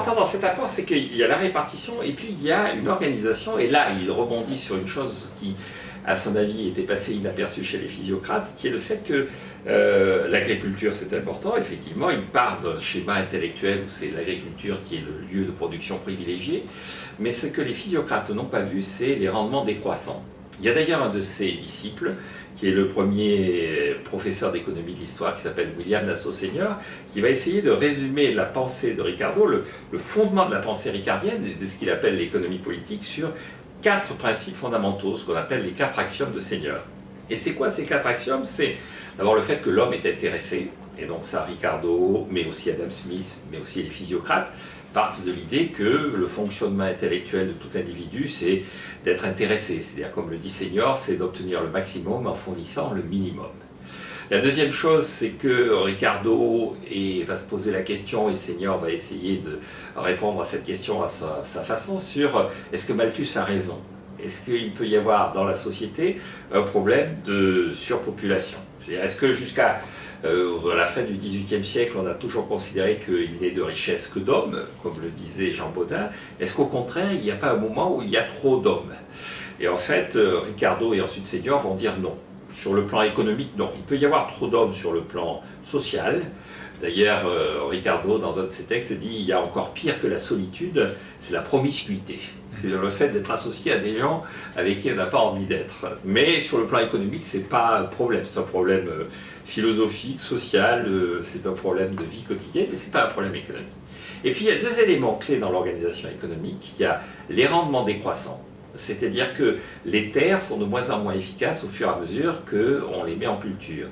Dans cet apport, c'est qu'il y a la répartition et puis il y a une organisation, et là il rebondit sur une chose qui, à son avis, était passée inaperçue chez les physiocrates, qui est le fait que l'agriculture c'est important. Effectivement, il part d'un schéma intellectuel où c'est l'agriculture qui est le lieu de production privilégié, mais ce que les physiocrates n'ont pas vu, c'est les rendements décroissants. Il y a d'ailleurs un de ses disciples, qui est le premier professeur d'économie de l'histoire, qui s'appelle William Nassau Senior, qui va essayer de résumer la pensée de Ricardo, le fondement de la pensée ricardienne, de ce qu'il appelle l'économie politique, sur 4 principes fondamentaux, ce qu'on appelle les 4 axiomes de Senior. Et c'est quoi ces 4 axiomes? C'est d'abord le fait que l'homme est intéressé, et donc ça Ricardo, mais aussi Adam Smith, mais aussi les physiocrates, partent de l'idée que le fonctionnement intellectuel de tout individu, c'est d'être intéressé. C'est-à-dire, comme le dit Senior, c'est d'obtenir le maximum en fournissant le minimum. La deuxième chose, c'est que Ricardo va se poser la question, et Senior va essayer de répondre à cette question à sa façon, sur est-ce que Malthus a raison? Est-ce qu'il peut y avoir dans la société un problème de surpopulation? C'est-à-dire, est-ce que jusqu'à la fin du XVIIIe siècle, on a toujours considéré qu'il n'est de richesse que d'hommes, comme le disait Jean Bodin? Est-ce qu'au contraire, il n'y a pas un moment où il y a trop d'hommes? Et en fait, Ricardo et ensuite Senior vont dire non. Sur le plan économique, non. Il peut y avoir trop d'hommes sur le plan social. D'ailleurs, Ricardo, dans un de ses textes, dit il y a encore pire que la solitude, c'est la promiscuité. C'est le fait d'être associé à des gens avec qui on n'a pas envie d'être. Mais sur le plan économique, ce n'est pas un problème. C'est un problème philosophique, social, c'est un problème de vie quotidienne, mais ce n'est pas un problème économique. Et puis il y a 2 éléments clés dans l'organisation économique. Il y a les rendements décroissants. C'est-à-dire que les terres sont de moins en moins efficaces au fur et à mesure qu'on les met en culture.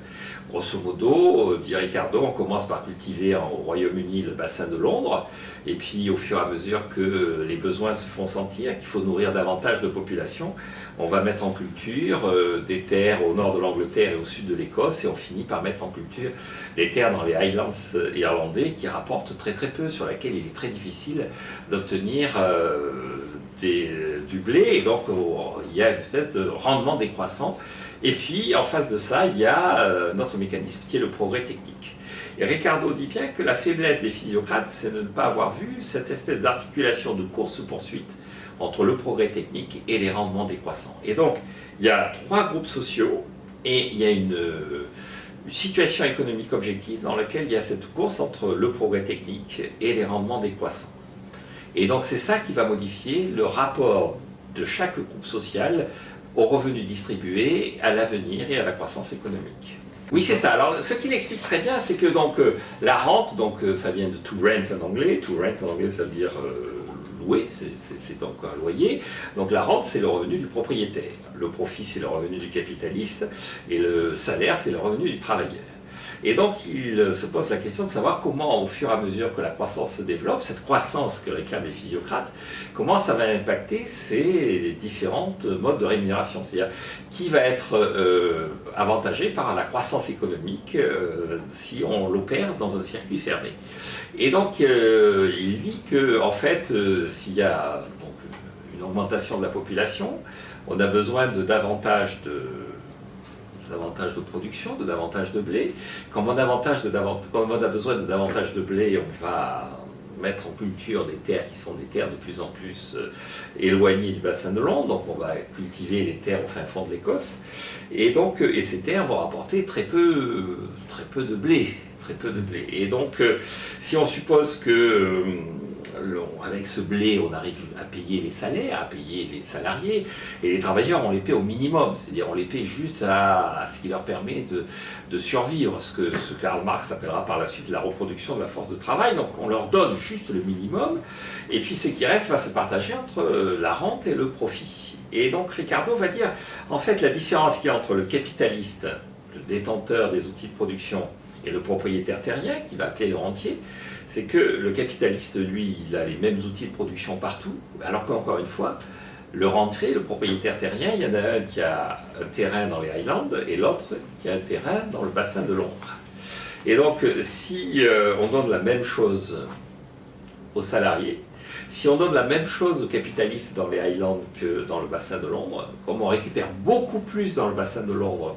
Grosso modo, dit Ricardo, on commence par cultiver au Royaume-Uni le bassin de Londres, et puis au fur et à mesure que les besoins se font sentir, qu'il faut nourrir davantage de population, on va mettre en culture des terres au nord de l'Angleterre et au sud de l'Écosse, et on finit par mettre en culture des terres dans les Highlands irlandais qui rapportent très très peu, sur laquelle il est très difficile d'obtenir du blé, et donc il y a une espèce de rendement décroissant. Et puis en face de ça, il y a notre mécanisme qui est le progrès technique. Et Ricardo dit bien que la faiblesse des physiocrates, c'est de ne pas avoir vu cette espèce d'articulation de course-poursuite entre le progrès technique et les rendements décroissants. Et donc, il y a 3 groupes sociaux, et il y a une situation économique objective dans laquelle il y a cette course entre le progrès technique et les rendements décroissants. Et donc c'est ça qui va modifier le rapport de chaque groupe social aux revenus distribués, à l'avenir et à la croissance économique. Oui, c'est ça. Alors ce qu'il explique très bien, c'est que donc, la rente, donc, ça vient de to rent en anglais. To rent en anglais, ça veut dire louer, c'est donc un loyer. Donc la rente, c'est le revenu du propriétaire. Le profit, c'est le revenu du capitaliste. Et le salaire, c'est le revenu du travailleur. Et donc, il se pose la question de savoir comment, au fur et à mesure que la croissance se développe, cette croissance que réclament les physiocrates, comment ça va impacter ces différents modes de rémunération. C'est-à-dire, qui va être avantagé par la croissance économique si on l'opère dans un circuit fermé. Et donc, il dit que, en fait, s'il y a donc, une augmentation de la population, on a besoin de davantage de production, de davantage de blé. Quand on a besoin de davantage de blé, on va mettre en culture des terres qui sont des terres de plus en plus éloignées du bassin de Londres, donc on va cultiver les terres au fin fond de l'Écosse, et ces terres vont rapporter très peu de blé. Et donc, si on suppose que avec ce blé, on arrive à payer les salaires, à payer les salariés, et les travailleurs, on les paie au minimum, c'est-à-dire on les paie juste à ce qui leur permet de survivre, ce que Karl Marx appellera par la suite la reproduction de la force de travail. Donc on leur donne juste le minimum, et puis ce qui reste va se partager entre la rente et le profit. Et donc Ricardo va dire, en fait, la différence qu'il y a entre le capitaliste, le détenteur des outils de production, et le propriétaire terrien, qui va appeler le rentier, c'est que le capitaliste, lui, il a les mêmes outils de production partout, alors qu'encore une fois, le rentier, le propriétaire terrien, il y en a un qui a un terrain dans les Highlands et l'autre qui a un terrain dans le bassin de Londres. Et donc, si on donne la même chose aux salariés, si on donne la même chose aux capitalistes dans les Highlands que dans le bassin de Londres, comme on récupère beaucoup plus dans le bassin de Londres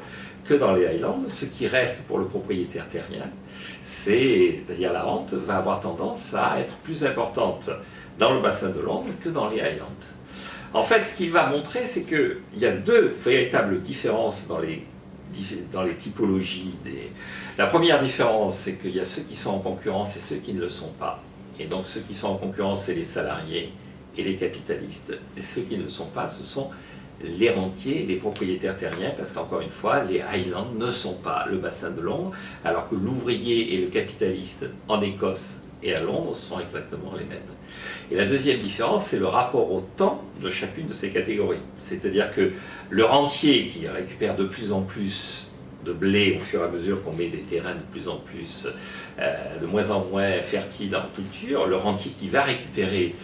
que dans les Highlands. Ce qui reste pour le propriétaire terrien, c'est-à-dire la rente, va avoir tendance à être plus importante dans le bassin de Londres que dans les Highlands. En fait, ce qu'il va montrer, c'est qu'il y a deux véritables différences dans les typologies. La première différence, c'est qu'il y a ceux qui sont en concurrence et ceux qui ne le sont pas. Et donc ceux qui sont en concurrence, c'est les salariés et les capitalistes. Et ceux qui ne le sont pas, ce sont les rentiers, les propriétaires terriens, parce qu'encore une fois, les Highlands ne sont pas le bassin de Londres, alors que l'ouvrier et le capitaliste en Écosse et à Londres sont exactement les mêmes. Et la deuxième différence, c'est le rapport au temps de chacune de ces catégories. C'est-à-dire que le rentier qui récupère de plus en plus de blé au fur et à mesure qu'on met des terrains de plus en plus, de moins en moins fertiles en culture, le rentier qui va récupérer,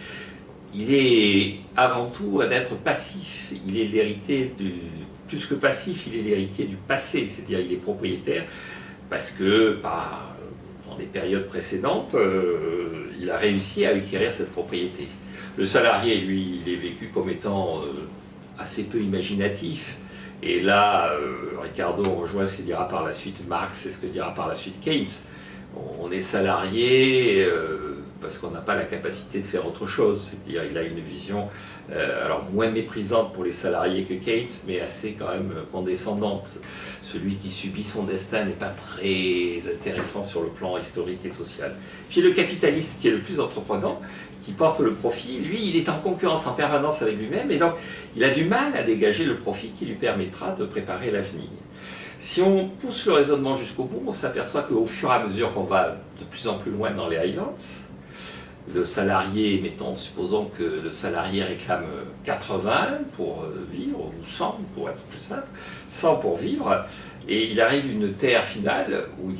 il est avant tout un être passif. Il est l'héritier plus que passif, il est l'héritier du passé, c'est-à-dire il est propriétaire parce que dans des périodes précédentes, il a réussi à acquérir cette propriété. Le salarié, lui, il est vécu comme étant assez peu imaginatif. Et là, Ricardo rejoint ce que dira par la suite Marx et ce que dira par la suite Keynes. On est salarié parce qu'on n'a pas la capacité de faire autre chose. C'est-à-dire il a une vision alors moins méprisante pour les salariés que Keynes, mais assez quand même condescendante. Celui qui subit son destin n'est pas très intéressant sur le plan historique et social. Puis le capitaliste qui est le plus entreprenant, qui porte le profit, lui, il est en concurrence en permanence avec lui-même, et donc il a du mal à dégager le profit qui lui permettra de préparer l'avenir. Si on pousse le raisonnement jusqu'au bout, on s'aperçoit qu'au fur et à mesure qu'on va de plus en plus loin dans les Highlands, le salarié, supposons que le salarié réclame 80 pour vivre, ou 100 pour être plus simple, 100 pour vivre, et il arrive une terre finale où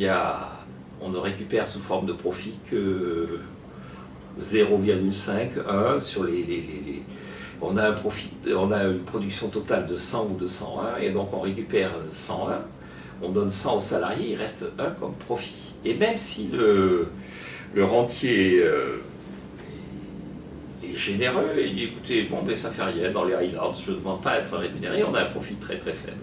on ne récupère sous forme de profit que 0,5, 1 sur on a une production totale de 100 ou de 101, et donc on récupère 101, on donne 100 au salarié, il reste 1 comme profit. Et même si le rentier est généreux, il dit écoutez, bon, mais ça fait rien, dans les Highlands, je ne demande pas à être rémunéré, on a un profit très très faible.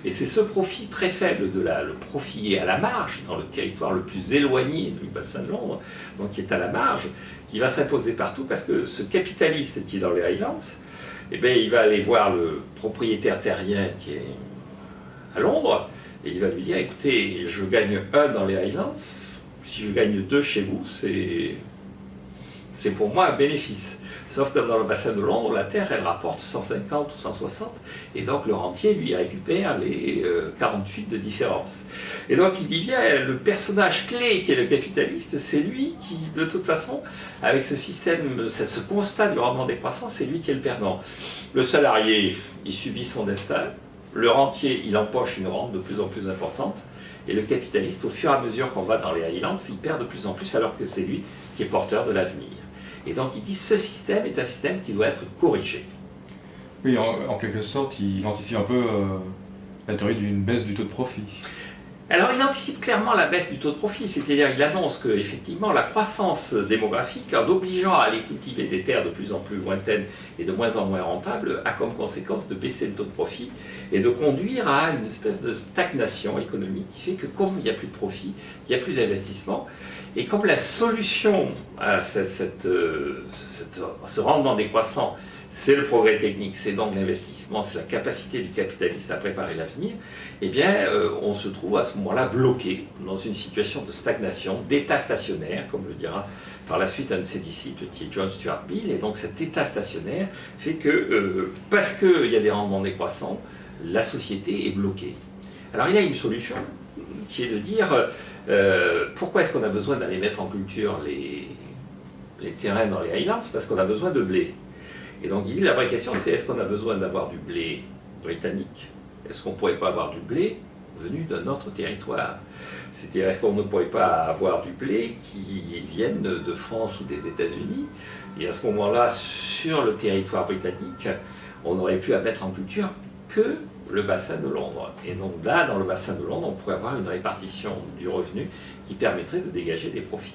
Et c'est ce profit très faible, le profit à la marge, dans le territoire le plus éloigné du bassin de Londres, donc qui est à la marge, qui va s'imposer partout, parce que ce capitaliste qui est dans les Highlands, eh bien, il va aller voir le propriétaire terrien qui est à Londres, et il va lui dire écoutez, je gagne 1 dans les Highlands, si je gagne 2 chez vous, c'est pour moi un bénéfice. Sauf que dans le bassin de Londres, la terre, elle rapporte 150 ou 160, et donc le rentier, lui, récupère les 48 de différence. Et donc il dit bien, le personnage clé qui est le capitaliste, c'est lui qui, de toute façon, avec ce système, ce constat du rendement décroissant, c'est lui qui est le perdant. Le salarié, il subit son destin, le rentier, il empoche une rente de plus en plus importante, et le capitaliste, au fur et à mesure qu'on va dans les Highlands, il perd de plus en plus, alors que c'est lui qui est porteur de l'avenir. Et donc il dit ce système est un système qui doit être corrigé. Oui, en quelque sorte, il anticipe un peu la théorie d'une baisse du taux de profit. Alors il anticipe clairement la baisse du taux de profit, c'est-à-dire il annonce que effectivement la croissance démographique, en obligeant à aller cultiver des terres de plus en plus lointaines et de moins en moins rentables, a comme conséquence de baisser le taux de profit et de conduire à une espèce de stagnation économique qui fait que comme il n'y a plus de profit, il n'y a plus d'investissement, et comme la solution à ce rendement décroissant, c'est le progrès technique, c'est donc l'investissement, c'est la capacité du capitaliste à préparer l'avenir, eh bien, on se trouve à ce moment-là bloqué dans une situation de stagnation, d'état stationnaire, comme le dira par la suite un de ses disciples, qui est John Stuart Mill. Et donc cet état stationnaire fait que, parce qu'il y a des rendements décroissants, la société est bloquée. Alors il y a une solution, qui est de dire, pourquoi est-ce qu'on a besoin d'aller mettre en culture les terrains dans les Highlands? Parce qu'on a besoin de blé. Et donc il dit, la vraie question c'est, est-ce qu'on a besoin d'avoir du blé britannique? Est-ce qu'on ne pourrait pas avoir du blé venu d'un autre territoire? C'est-à-dire, est-ce qu'on ne pourrait pas avoir du blé qui vienne de France ou des États-Unis? Et à ce moment-là, sur le territoire britannique, on n'aurait plus à mettre en culture que le bassin de Londres. Et donc là, dans le bassin de Londres, on pourrait avoir une répartition du revenu qui permettrait de dégager des profits.